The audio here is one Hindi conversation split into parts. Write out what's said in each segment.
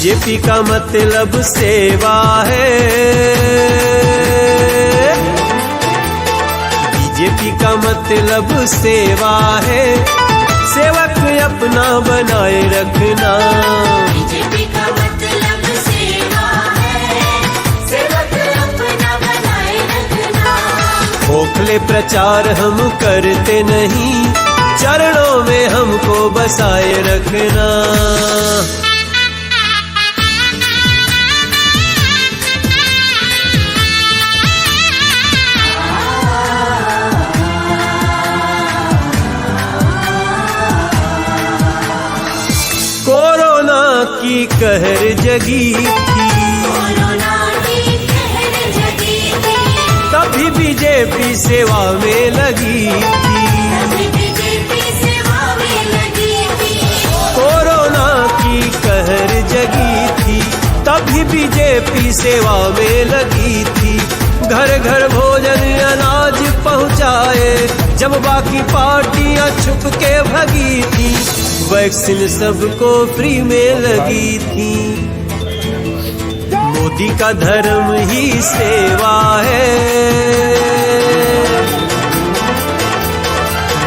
बीजेपी का मतलब सेवा है, बीजेपी का मतलब सेवा है, सेवक अपना बनाए रखना। बीजेपी का मतलब सेवा है, सेवक अपना बनाए रखना। खोखले प्रचार हम करते नहीं, चरणों में हमको बसाए रखना। कोरोना की कहर जगी थी, कोरोना की कहर जगी थी, तभी बीजेपी सेवा में लगी थी। तभी बीजेपी सेवा में लगी थी। कोरोना की कहर जगी थी, तभी बीजेपी सेवा में लगी थी। घर घर भोजन अनाज पहुँचाए, जब बाकी पार्टियां छुप के भगी थी। वैक्सीन सबको फ्री में लगी थी। मोदी का धर्म ही सेवा है,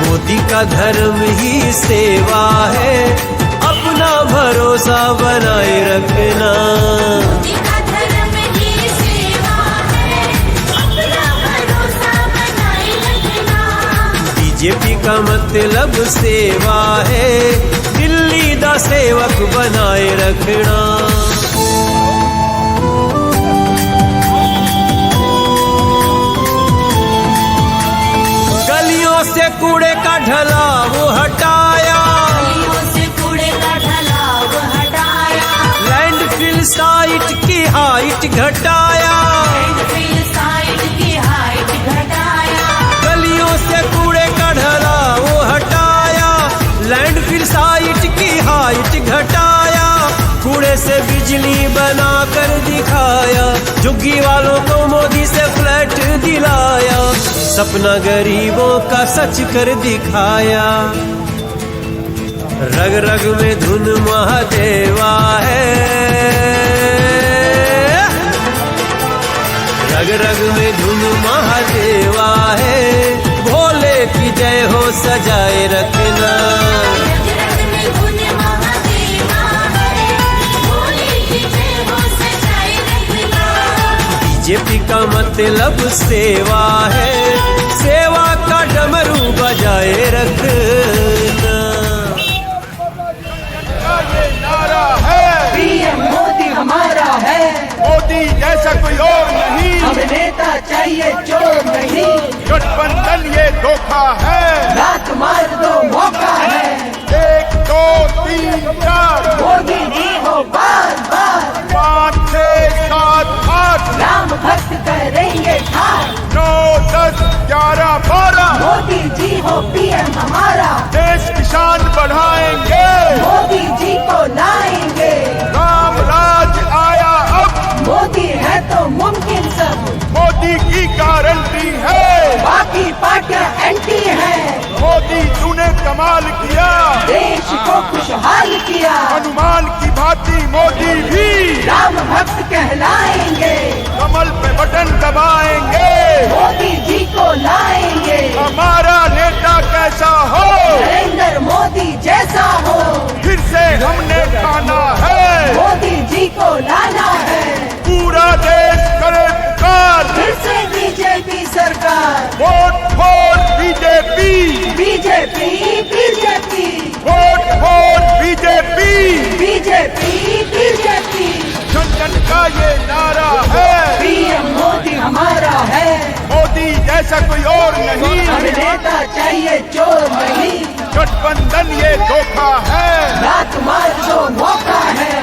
मोदी का धर्म ही सेवा है, अपना भरोसा बनाए रखना। मोदी का धर्म ही सेवा है, अपना भरोसा बनाए रखना। बीजेपी का मतलब सेवा है, दिल्ली दा सेवक बनाए रखना। गलियों से कूड़े का ढलाव हटाया, गलियों से कूड़े का ढलाव हटाया, लैंडफिल साइट की हाइट घटाया। लैंडफिल साइट की हाइट घटाया, गलियों से कूड़े का ढलाव हटाया, लैंडफिल साइट की हाइट घटाया। कूड़े से बिजली बना कर दिखाया, झुग्गी वालों को मोदी से फ्लैट दिलाया। सपना गरीबों का सच कर दिखाया। रग रग में धुन महादेवा है, रग रग में धुन महादेवा है। भोले की जय हो सजाए रखना। रग रग में धुन महादेवा है, भोले की जय हो सजाए रखना। बीजेपी का मतलब सेवा है, सेवा का डमरू बजाए रखना। ये नारा है, पीएम मोदी हमारा है, मोदी जैसा कोई और नहीं। हम नेता चाहिए चोर नहीं, गठबंधन ये धोखा है, लात मार दो मौका है। 1 2 3 4 मोदी जी हो बार बार, 5 6 7 8 राम भक्त करेंगे ठार। 9 10 11 12 मोदी जी हो पीएम हमारा, देश की शान बढ़ाएंगे, मोदी जी को लाएंगे। राम राज आया अब, मोदी है तो मुमकिन सब, मोदी की गारंटी है। बाकी पार्टियां एंटी है। मोदी तूने कमाल किया, देश को खुशहाल किया, हनुमान की भांति मोदी भी राम भक्त कहलाएंगे। कमल पे बटन दबाएंगे, मोदी जी को लाएंगे। हमारा नेता कैसा हो, नरेंद्र मोदी जैसा हो, फिर से हमने ठाना है। मोदी जी को लाना है। पूरा देश करे पुकार, फिर से बीजेपी सरकार, vote for BJP, BJP BJP vote for BJP. BJP BJP. जन जन का ये नारा है, पीएम मोदी हमारा है, मोदी जैसा कोई और नहीं। हम नेता चाहिए चोर नहीं, गठबंधन ये धोखा है, लात मार दो मौका है।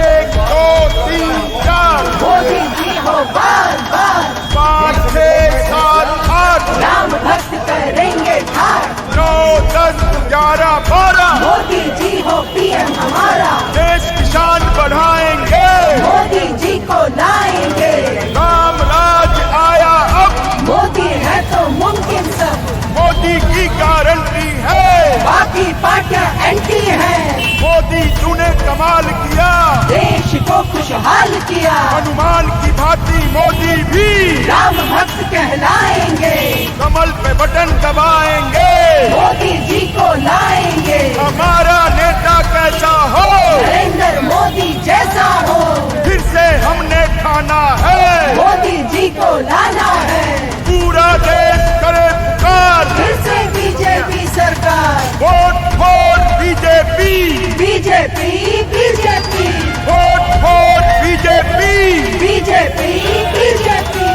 1 2 3 4 मोदी जी हो बार बार, 5 6 7 8 राम भक्त करेंगे ठार। 9 10 11 12 मोदी जी हो पीएम हमारा, देश की शान बढ़ाएंगे, मोदी जी को लाएंगे। राम राज आया अब, मोदी है तो मुमकिन सब, मोदी मोदी की गारंटी है, बाकी पार्टियां एंटी हैं। मोदी तूने कमाल किया, देश को खुशहाल किया। हनुमान की भांति मोदी भी राम भक्त कहलाएंगे। कमल पे बटन दबाएंगे। मोदी जी को लाएंगे। हमारा नेता कैसा हो, नरेंद्र मोदी जैसा हो। फिर से हमने ठाना है, मोदी जी को लाना है। पूरा देश करे पुकार, फिर से बीजेपी सरकार। Vote for BJP, BJP BJP vote for BJP. BJP BJP.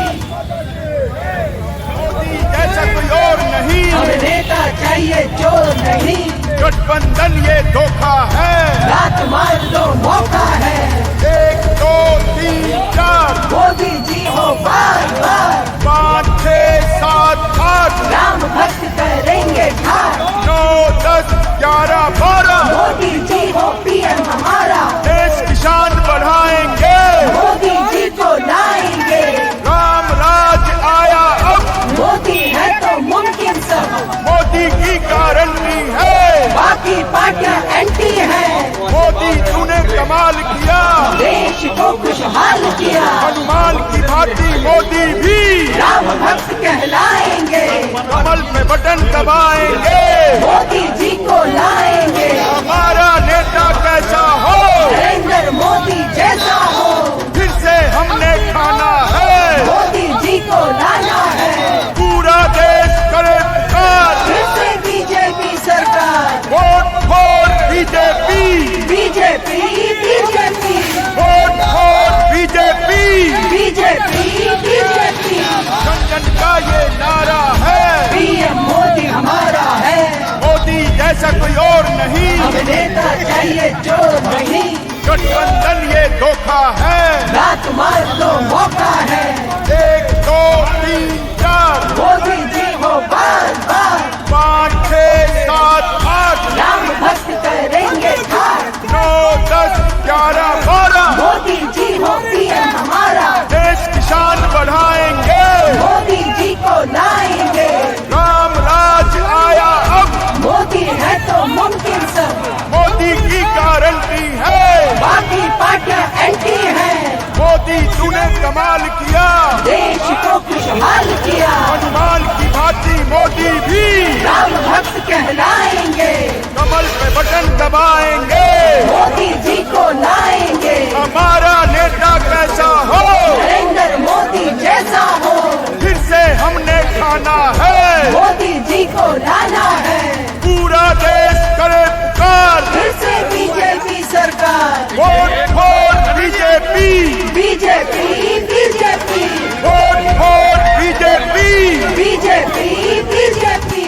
Modi जैसा कोई और नहीं, अब नेता चाहिए जो नहीं। गठबंधन ये धोखा है। लात मार दो मौका है। 1 2 3 4 मोदी जी हो बार बार। 5 6 7 8 राम भक्त करेंगे ठार। 9 10 11 12 मोदी जी हो पीएम हमारा। देश की शान बढ़ाएंगे, मोदी जी को लाएंगे। राम राज आया अब, मोदी है तो मुमकिन सब। मोदी की गारंटी है, बाकी पार्टियां एंटी हैं। मोदी तूने कमाल किया, देश को खुशहाल किया। हनुमान की भांति मोदी भी राम भक्त कहलाएंगे। कमल पे बटन दबाएंगे। मोदी जी को लाएंगे। हमारा नेता कैसा हो, नरेंद्र मोदी जैसा हो। फिर से हमने ठाना है, मोदी जी को लाना है। पूरा देश करे पुकार, फिर से बीजेपी सरकार। Vote for BJP, BJP BJP vote for BJP. BJP BJP. जन जन का ये नारा है, पीएम मोदी हमारा है। मोदी जैसा कोई और नहीं, अब नेता चाहिए जो नहीं। गठबंधन ये धोखा है। लात मार दो मौका है। 1 2 3 4 मोदी जी हो बार बार। 5 6 7 8 राम भक्त करेंगे ठार। 9 10 11 12 मोदी जी हो पीएम हमारा। देश की शान बढ़ाएंगे, मोदी जी को लाएंगे। राम राज आया अब, मोदी है तो मुमकिन सब। मोदी की गारंटी है, बाकी पार्टियां एंटी हैं। मोदी तूने कमाल किया, देश को खुशहाल किया। हनुमान की भांति मोदी भी राम भक्त कहलाएंगे। कमल पे बटन दबाएंगे। मोदी जी को लाएंगे। हमारा नेता कैसा हो, नरेंद्र मोदी जैसा हो। फिर से हमने ठाना है, मोदी जी को लाना है। पूरा देश करे पुकार, फिर से बीजेपी सरकार। Vote for BJP, BJP BJP vote for BJP. BJP BJP.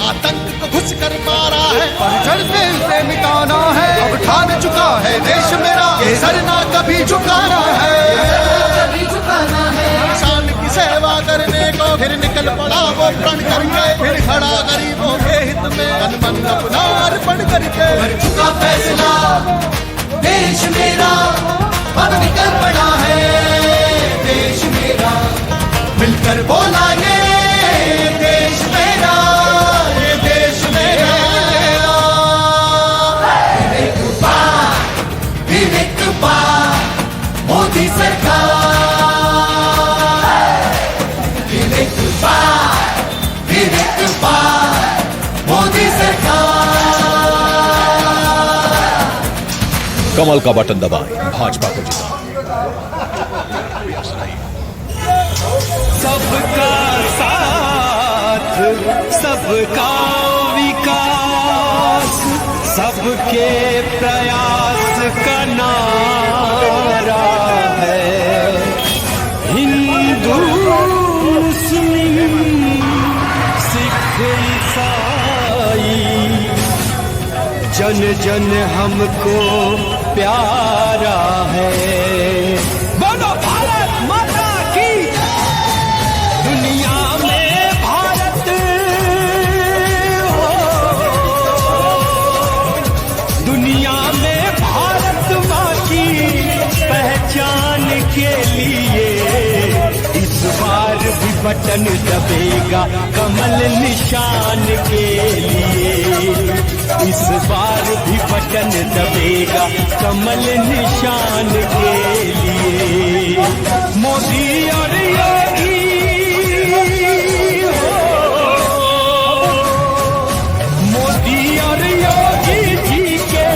आतंक को घुस कर मारा है, जड़ से उसे मिटाना है। अब ठान चुका है देश मेरा, ये सर ना कभी झुकाना है। किसान की सेवा करने को फिर निकल पड़ा वो प्रण करके, फिर खड़ा गरीबों के हित में तन मन अपना अर्पण करके। कर चुका फैसला देश मेरा, अब निकल पड़ा है देश मेरा। मिलकर बोला ये देश मेरा, ये देश मेरा। विवेक बार मोदी सरकार, विवेक बार मोदी सरकार। कमल का बटन दबाएं, भाजपा को जिताएं। सबका साथ सबका विकास, सबके प्रयास का नारा है। हिंदू मुस्लिम सिख ईसाई, जन जन हमको प्यारा है। बोलो भारत माता की। दुनिया में भारत हो, दुनिया में भारत माँ की बटन दबेगा कमल निशान के लिए। इस बार भी बटन दबेगा कमल निशान के लिए। मोदी और योगी मोदी और योगी जी के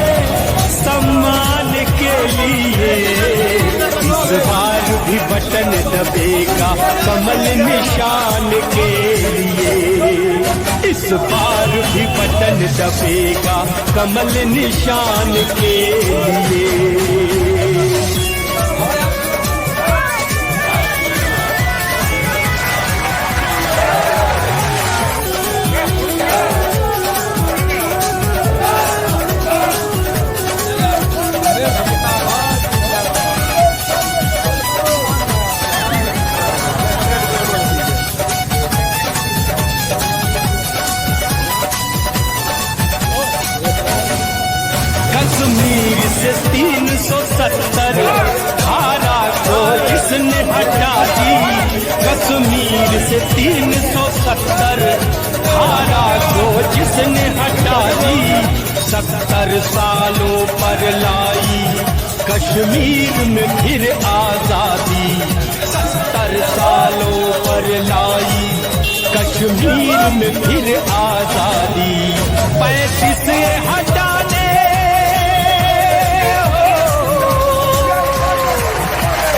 सम्मान के लिए इस बार भी बटन दबेगा कमल निशान के लिए। इस बार भी बटन दबेगा कमल निशान के लिए। कश्मीर से 370 धारा को जिसने हटा दी। कश्मीर से 370 धारा को जिसने हटा दी। 70 सालों पर लाई कश्मीर में फिर आजादी। 70 सालों पर लाई कश्मीर में फिर आजादी। 35 हटाने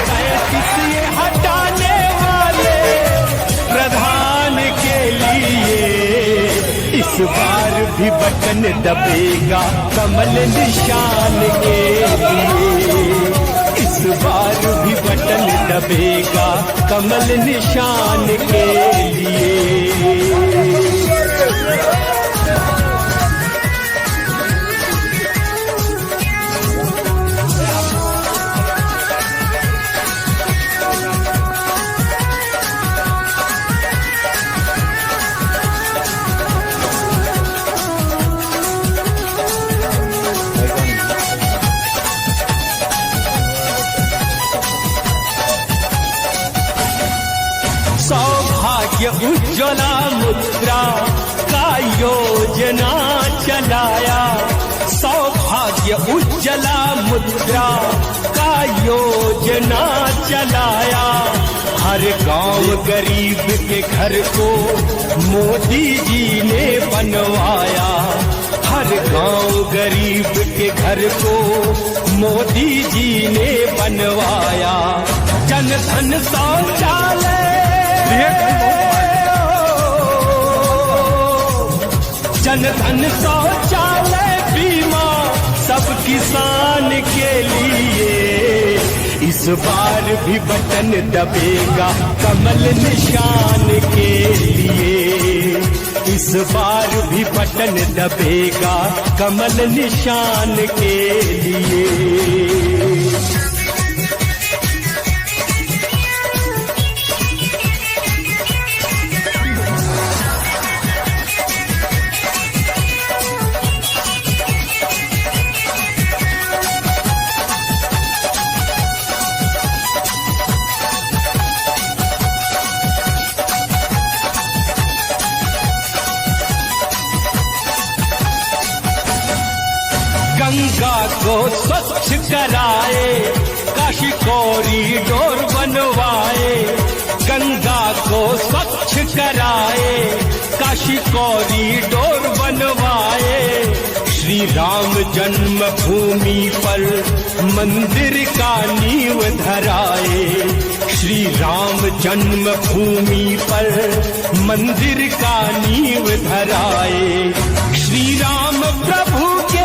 35 हटाने वाले प्रधान के लिए इस बार भी बटन दबेगा कमल निशान के लिए। इस बार भी बटन दबेगा कमल निशान के लिए। सौभाग्य उज्ज्वला मुद्रा का योजना चलाया। सौभाग्य उज्ज्वला मुद्रा का योजना चलाया। हर गांव गरीब के घर को मोदी जी ने बनवाया। हर गांव गरीब के घर को मोदी जी ने बनवाया। जन धन शौचालय जन धन शौचालय बीमा सब किसान के लिए इस बार भी बटन दबेगा कमल निशान के लिए। इस बार भी बटन दबेगा कमल निशान के लिए। गंगा को स्वच्छ कराए काशी कॉरिडोर बनवाए। गंगा को स्वच्छ कराए काशी कॉरिडोर बनवाए। श्री राम जन्मभूमि पर मंदिर का नींव धराए। श्री राम जन्मभूमि पर मंदिर का नींव धराए। श्री राम प्रभु के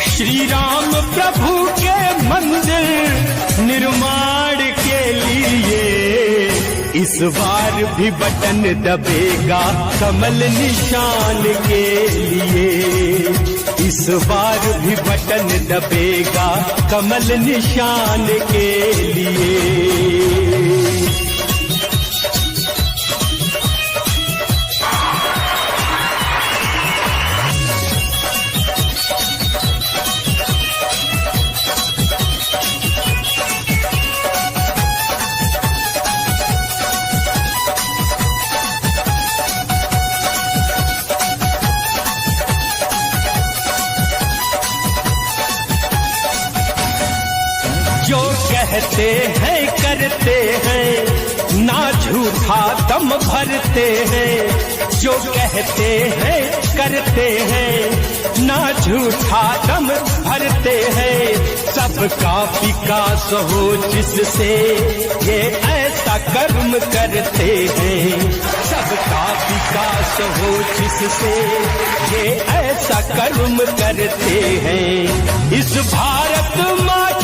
श्री राम प्रभु के मंदिर निर्माण के लिए इस बार भी बटन दबेगा कमल निशान के लिए। इस बार भी बटन दबेगा कमल निशान के लिए। कहते हैं करते हैं, ना झूठा दम भरते हैं। जो कहते हैं करते हैं, ना झूठा दम भरते हैं। सबका विकास हो जिससे ये ऐसा कर्म करते हैं। सबका विकास हो जिससे ये ऐसा कर्म करते हैं। इस भारत माँ